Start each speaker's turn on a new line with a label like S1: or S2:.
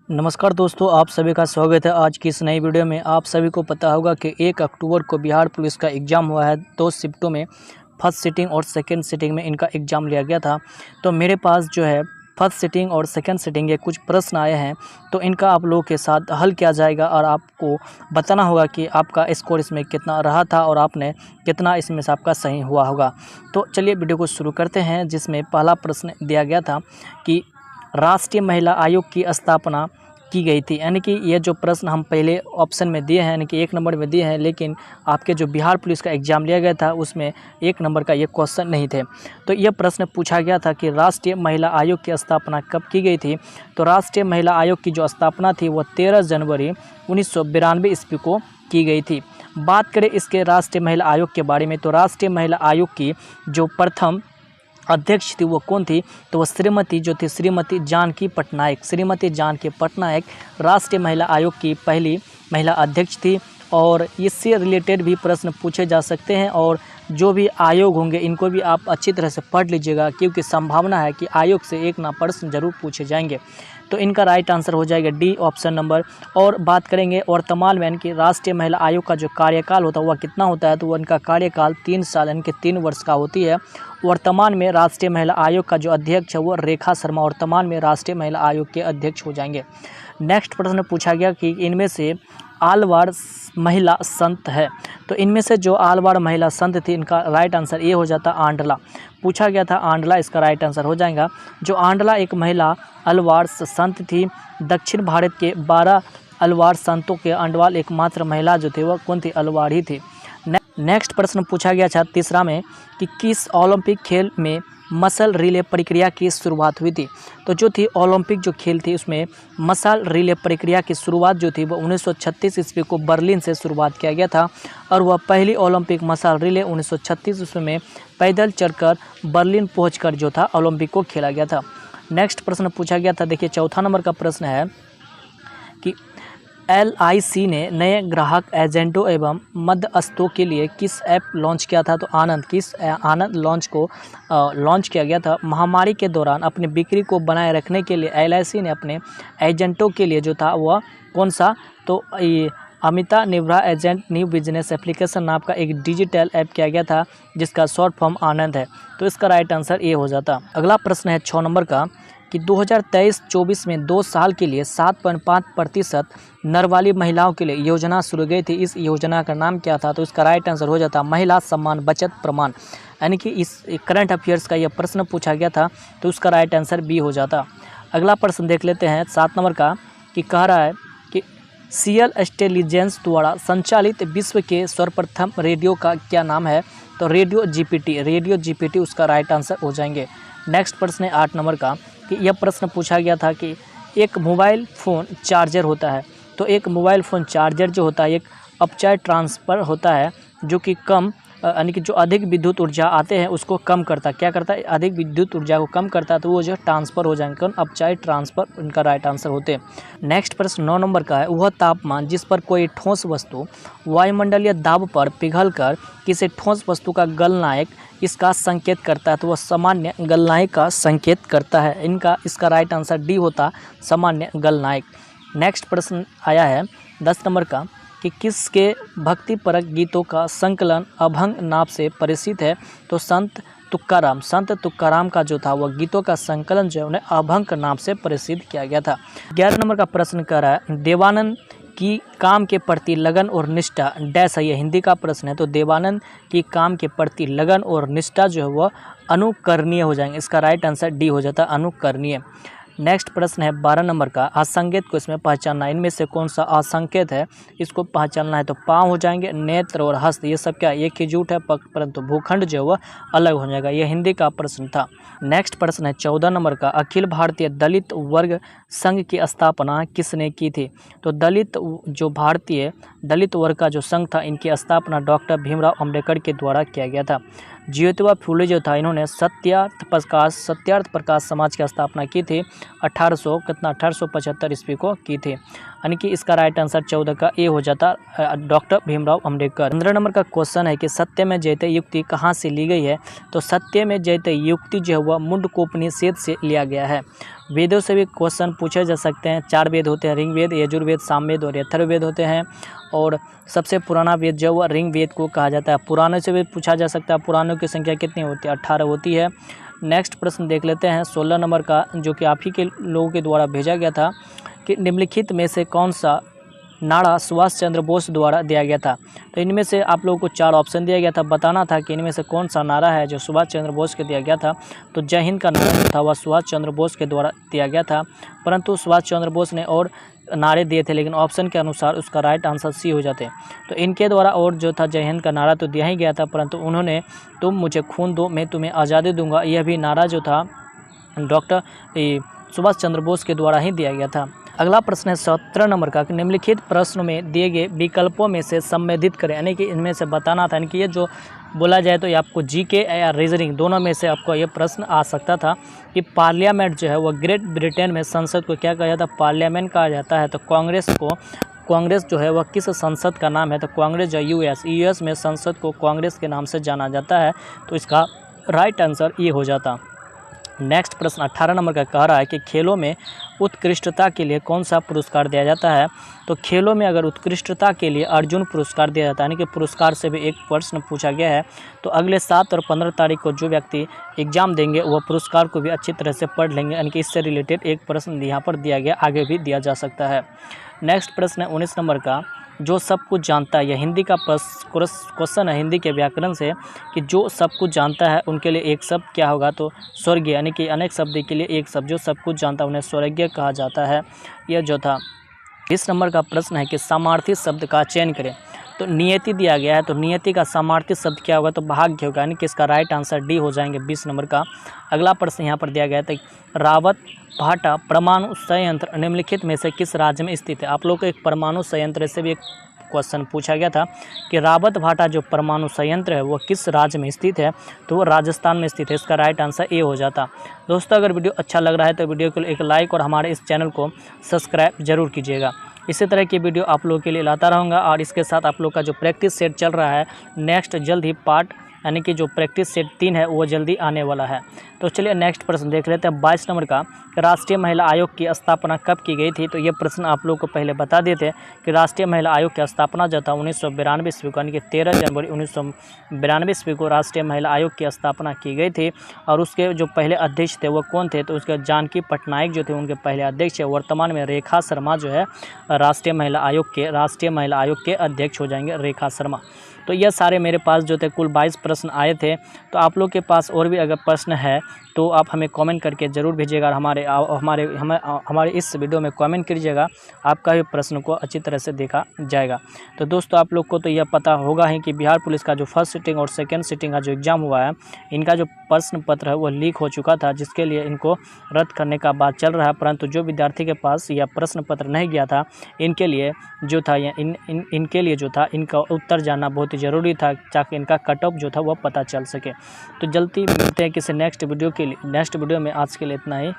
S1: नमस्कार दोस्तों, आप सभी का स्वागत है आज की इस नई वीडियो में। आप सभी को पता होगा कि 1 अक्टूबर को बिहार पुलिस का एग्ज़ाम हुआ है। 2 शिफ्टों में फर्स्ट सिटिंग और सेकंड सिटिंग में इनका एग्ज़ाम लिया गया था। तो मेरे पास जो है फर्स्ट सिटिंग और सेकंड सिटिंग के कुछ प्रश्न आए हैं, तो इनका आप लोगों के साथ हल किया जाएगा और आपको बताना होगा कि आपका स्कोर इसमें कितना रहा था और आपने कितना इसमें से आपका सही हुआ होगा। तो चलिए वीडियो को शुरू करते हैं, जिसमें पहला प्रश्न दिया गया था कि राष्ट्रीय महिला आयोग की स्थापना की गई थी। यानी कि ये जो प्रश्न हम पहले ऑप्शन में दिए हैं, यानी कि 1 नंबर में दिए हैं, लेकिन आपके जो बिहार पुलिस का एग्ज़ाम लिया गया था उसमें 1 नंबर का ये क्वेश्चन नहीं थे। तो यह प्रश्न पूछा गया था कि राष्ट्रीय महिला आयोग की स्थापना कब की गई थी। तो राष्ट्रीय महिला आयोग की जो स्थापना थी वो 13 जनवरी 1992 ईस्वी को की गई थी। बात करें इसके राष्ट्रीय महिला आयोग के बारे में, तो राष्ट्रीय महिला आयोग की जो प्रथम अध्यक्ष थी वो कौन थी, तो वो श्रीमती जानकी पटनायक। श्रीमती जानकी पटनायक राष्ट्रीय महिला आयोग की पहली महिला अध्यक्ष थी। और इससे रिलेटेड भी प्रश्न पूछे जा सकते हैं, और जो भी आयोग होंगे इनको भी आप अच्छी तरह से पढ़ लीजिएगा, क्योंकि संभावना है कि आयोग से एक ना प्रश्न जरूर पूछे जाएंगे। तो इनका राइट आंसर हो जाएगा डी, ऑप्शन नंबर। और बात करेंगे वर्तमान में, यानी कि राष्ट्रीय महिला आयोग का जो कार्यकाल होता है वह कितना होता है, तो उनका कार्यकाल 3 साल यानी कि 3 वर्ष का होती है। वर्तमान में राष्ट्रीय महिला आयोग का जो अध्यक्ष है वो रेखा शर्मा वर्तमान में राष्ट्रीय महिला आयोग के अध्यक्ष हो जाएंगे। नेक्स्ट प्रश्न पूछा गया कि इनमें से आलवार महिला संत है। तो इनमें से जो आलवार महिला संत थी, इनका राइट आंसर ये हो जाता आंडला। पूछा गया था आंडला, इसका राइट आंसर हो जाएगा। जो आंडला एक महिला अलवार संत थी। दक्षिण भारत के 12 अलवार संतों के अंडवाल एकमात्र महिला जो थे वह कौन थी, अलवार ही थी। नेक्स्ट प्रश्न पूछा गया था तीसरा में कि किस ओलंपिक खेल में मशाल रिले प्रक्रिया की शुरुआत हुई थी। तो जो थी ओलंपिक जो खेल थी उसमें मशाल रिले प्रक्रिया की शुरुआत जो थी वो 1936 ईस्वी को बर्लिन से शुरुआत किया गया था। और वह पहली ओलंपिक मशाल रिले 1936 ईस्वी में पैदल चलकर बर्लिन पहुंचकर जो था ओलंपिक को खेला गया था। नेक्स्ट प्रश्न पूछा गया था, देखिए चौथा नंबर का प्रश्न है कि LIC ने नए ग्राहक एजेंटों एवं मध्यस्थों के लिए किस ऐप लॉन्च किया था। तो आनंद लॉन्च किया गया था। महामारी के दौरान अपनी बिक्री को बनाए रखने के लिए LIC ने अपने एजेंटों के लिए जो था वह कौन सा, तो ये अमिता निभा एजेंट न्यू बिजनेस एप्लीकेशन नाम का एक डिजिटल ऐप किया गया था, जिसका शॉर्ट फॉर्म आनंद है। तो इसका राइट आंसर ये हो जाता। अगला प्रश्न है 6 नंबर का कि 2023-24 में 2 साल के लिए 7.5% नर वाली महिलाओं के लिए योजना शुरू गई थी। इस योजना का नाम क्या था, तो इसका राइट आंसर हो जाता महिला सम्मान बचत प्रमाण। यानी कि इस करंट अफेयर्स का यह प्रश्न पूछा गया था, तो उसका राइट आंसर बी हो जाता। अगला प्रश्न देख लेते हैं 7 नंबर का कि कह रहा है कि सीएल इंटेलिजेंस द्वारा संचालित विश्व के सर्वप्रथम रेडियो का क्या नाम है। तो रेडियो जीपीटी उसका राइट आंसर हो जाएंगे। नेक्स्ट प्रश्न है 8 नंबर का कि यह प्रश्न पूछा गया था कि एक मोबाइल फ़ोन चार्जर होता है। तो एक मोबाइल फ़ोन चार्जर जो होता है एक अपचार्ज ट्रांसफ़र होता है, जो कि कम यानी कि जो अधिक विद्युत ऊर्जा आते हैं उसको कम करता है। क्या करता है, अधिक विद्युत ऊर्जा को कम करता है, तो वो जो ट्रांसफ़र हो जाएंगे कौन, अपचार्ज ट्रांसफ़र, उनका राइट आंसर होते हैं। नेक्स्ट प्रश्न 9 नंबर का है, वह तापमान जिस पर कोई ठोस वस्तु वायुमंडलीय दाब पर पिघलकर किसी ठोस वस्तु का गलनायक इसका संकेत करता है, तो वह सामान्य गलनायक का संकेत करता है। इसका राइट आंसर डी होता सामान्य गलनायक। नेक्स्ट प्रश्न आया है 10 नंबर का कि किसके भक्तिपरक गीतों का संकलन अभंग नाम से परिचित है। तो संत तुकाराम का जो था वह गीतों का संकलन जो है उन्हें अभंग नाम से प्रसिद्ध किया गया था। 11 नंबर का प्रश्न कर रहा है, देवानंद की काम के प्रति लगन और निष्ठा डैश है। ये हिंदी का प्रश्न है। तो देवानंद की काम के प्रति लगन और निष्ठा जो है वह अनुकरणीय हो जाएंगे। इसका राइट आंसर डी हो जाता है अनुकरणीय। नेक्स्ट प्रश्न है 12 नंबर का, असंकेत को इसमें पहचानना। इनमें से कौन सा असंकेत है, इसको पहचानना है। तो पाँव हो जाएंगे, नेत्र और हस्त, ये सब क्या एक ही जुट है, परंतु भूखंड जो है वह अलग हो जाएगा। यह हिंदी का प्रश्न था। नेक्स्ट प्रश्न है 14 नंबर का, अखिल भारतीय दलित वर्ग संघ की स्थापना किसने की थी। तो भारतीय दलित वर्ग का जो संघ था, इनकी स्थापना डॉक्टर भीमराव अम्बेडकर के द्वारा किया गया था। ज्योतिबा फूले जो था, इन्होंने सत्यार्थ प्रकाश समाज की स्थापना की थी 1875 ईस्वी को की थी। यानी कि इसका राइट आंसर 14 का ए हो जाता डॉक्टर भीमराव अम्बेडकर। 15 नंबर का क्वेश्चन है कि सत्य में जयते युक्ति कहाँ से ली गई है। तो सत्य में जयते युक्ति जो है वह मुंडकोपनिषद से लिया गया है। वेदों से भी क्वेश्चन पूछे जा सकते हैं। 4 वेद होते हैं, ऋग्वेद, यजुर्वेद, सामवेद और अथर्ववेद होते हैं। और सबसे पुराना वेद जो है वह ऋग्वेद को कहा जाता है। पुराने से भी पूछा जा सकता है। पुरानों की संख्या कितनी होती है? 18 होती है। नेक्स्ट प्रश्न देख लेते हैं 16 नंबर का, जो कि आप ही के लोगों के द्वारा भेजा गया था कि निम्नलिखित में से कौन सा नारा सुभाष चंद्र बोस द्वारा दिया गया था। तो इनमें से आप लोगों को 4 ऑप्शन दिया गया था, बताना था कि इनमें से कौन सा नारा है जो सुभाष चंद्र बोस के दिया गया था। तो जय हिंद का नारा जो था वह सुभाष चंद्र बोस के द्वारा दिया गया था, परंतु सुभाष चंद्र बोस ने और नारे दिए थे, लेकिन ऑप्शन के अनुसार उसका राइट आंसर सी हो जाते। तो इनके द्वारा और जो था जय हिंद का नारा तो दिया ही गया था, परंतु उन्होंने तुम मुझे खून दो मैं तुम्हें आज़ादी दूंगा, यह भी नारा जो था डॉक्टर सुभाष चंद्र बोस के द्वारा ही दिया गया था। अगला प्रश्न है 17 नंबर का, निम्नलिखित प्रश्नों में दिए गए विकल्पों में से संबंधित करें, यानी कि इनमें से बताना था। यानी कि ये जो बोला जाए तो ये आपको जीके या रीजनिंग दोनों में से आपको ये प्रश्न आ सकता था कि पार्लियामेंट जो है वो ग्रेट ब्रिटेन में संसद को क्या कहा जाता है? पार्लियामेंट कहा जाता है। तो कांग्रेस जो है वह किस संसद का नाम है? तो कांग्रेस जो यूएस में संसद को कांग्रेस के नाम से जाना जाता है। तो इसका राइट आंसर ये हो जाता। नेक्स्ट प्रश्न 18 नंबर का कह रहा है कि खेलों में उत्कृष्टता के लिए कौन सा पुरस्कार दिया जाता है। तो खेलों में अगर उत्कृष्टता के लिए अर्जुन पुरस्कार दिया जाता है, यानी कि पुरस्कार से भी एक प्रश्न पूछा गया है। तो अगले 7 और 15 तारीख को जो व्यक्ति एग्जाम देंगे वह पुरस्कार को भी अच्छी तरह से पढ़ लेंगे, यानी कि इससे रिलेटेड एक प्रश्न यहाँ पर दिया गया, आगे भी दिया जा सकता है। नेक्स्ट प्रश्न है 19 नंबर का, जो सब कुछ जानता है। यह हिंदी का क्वेश्चन है, हिंदी के व्याकरण से, कि जो सब कुछ जानता है उनके लिए एक शब्द क्या होगा? तो स्वर्गीय, यानी कि अनेक शब्द के लिए एक शब्द, जो सब कुछ जानता है उन्हें स्वर्गीय कहा जाता है। यह जो था 20 नंबर का प्रश्न है कि समार्थी शब्द का चयन करें। तो नियति दिया गया है, तो नियति का समार्थी शब्द क्या होगा? तो भाग्य होगा, यानी कि इसका राइट आंसर डी हो जाएंगे 20 नंबर का। अगला प्रश्न यहाँ पर दिया गया था, रावत भाटा परमाणु संयंत्र निम्नलिखित में से किस राज्य में स्थित है। आप लोग को एक परमाणु संयंत्र से भी एक क्वेश्चन पूछा गया था कि रावत भाटा जो परमाणु संयंत्र है वो किस राज्य में स्थित है। तो वो राजस्थान में स्थित है। इसका राइट आंसर ए हो जाता। दोस्तों, अगर वीडियो अच्छा लग रहा है तो वीडियो को एक लाइक और हमारे इस चैनल को सब्सक्राइब जरूर कीजिएगा। इसी तरह की वीडियो आप लोगों के लिए लाता रहूँगा। और इसके साथ आप लोग का जो प्रैक्टिस सेट चल रहा है, नेक्स्ट जल्द ही पार्ट यानी कि जो प्रैक्टिस सेट 3 है वो जल्दी आने वाला है। तो चलिए नेक्स्ट प्रश्न देख लेते हैं 22 नंबर का, कि राष्ट्रीय महिला आयोग की स्थापना कब की गई थी। तो ये प्रश्न आप लोग को पहले बता देते कि राष्ट्रीय महिला आयोग की स्थापना जो था 1992 ईस्वी को, यानी कि 13 जनवरी 1992 ईस्वी को राष्ट्रीय महिला आयोग की स्थापना की गई थी। और उसके जो पहले अध्यक्ष थे वो कौन थे? तो उसके जानकी पटनायक जो थे उनके पहले अध्यक्ष है। वर्तमान में रेखा शर्मा जो है राष्ट्रीय महिला आयोग के अध्यक्ष हो जाएंगे, रेखा शर्मा। तो यह सारे मेरे पास जो थे कुल 22 प्रश्न आए थे। तो आप लोग के पास और भी अगर प्रश्न है तो आप हमें कमेंट करके ज़रूर भेजिएगा। हमारे इस वीडियो में कमेंट कीजिएगा, आपका भी प्रश्न को अच्छी तरह से देखा जाएगा। तो दोस्तों, आप लोग को तो यह पता होगा ही कि बिहार पुलिस का जो फर्स्ट सिटिंग और सेकेंड सिटिंग का जो एग्ज़ाम हुआ है, इनका जो प्रश्न पत्र है वो लीक हो चुका था, जिसके लिए इनको रद्द करने का बात चल रहा है। परंतु जो विद्यार्थी के पास यह प्रश्न पत्र नहीं गया था, इनके लिए जो था इनके लिए जो था इनका उत्तर जानना बहुत ही ज़रूरी था, ताकि इनका कट ऑफ जो था वह पता चल सके। तो जल्दी मिलते हैं किसी नेक्स्ट वीडियो में। आज के लिए इतना ही।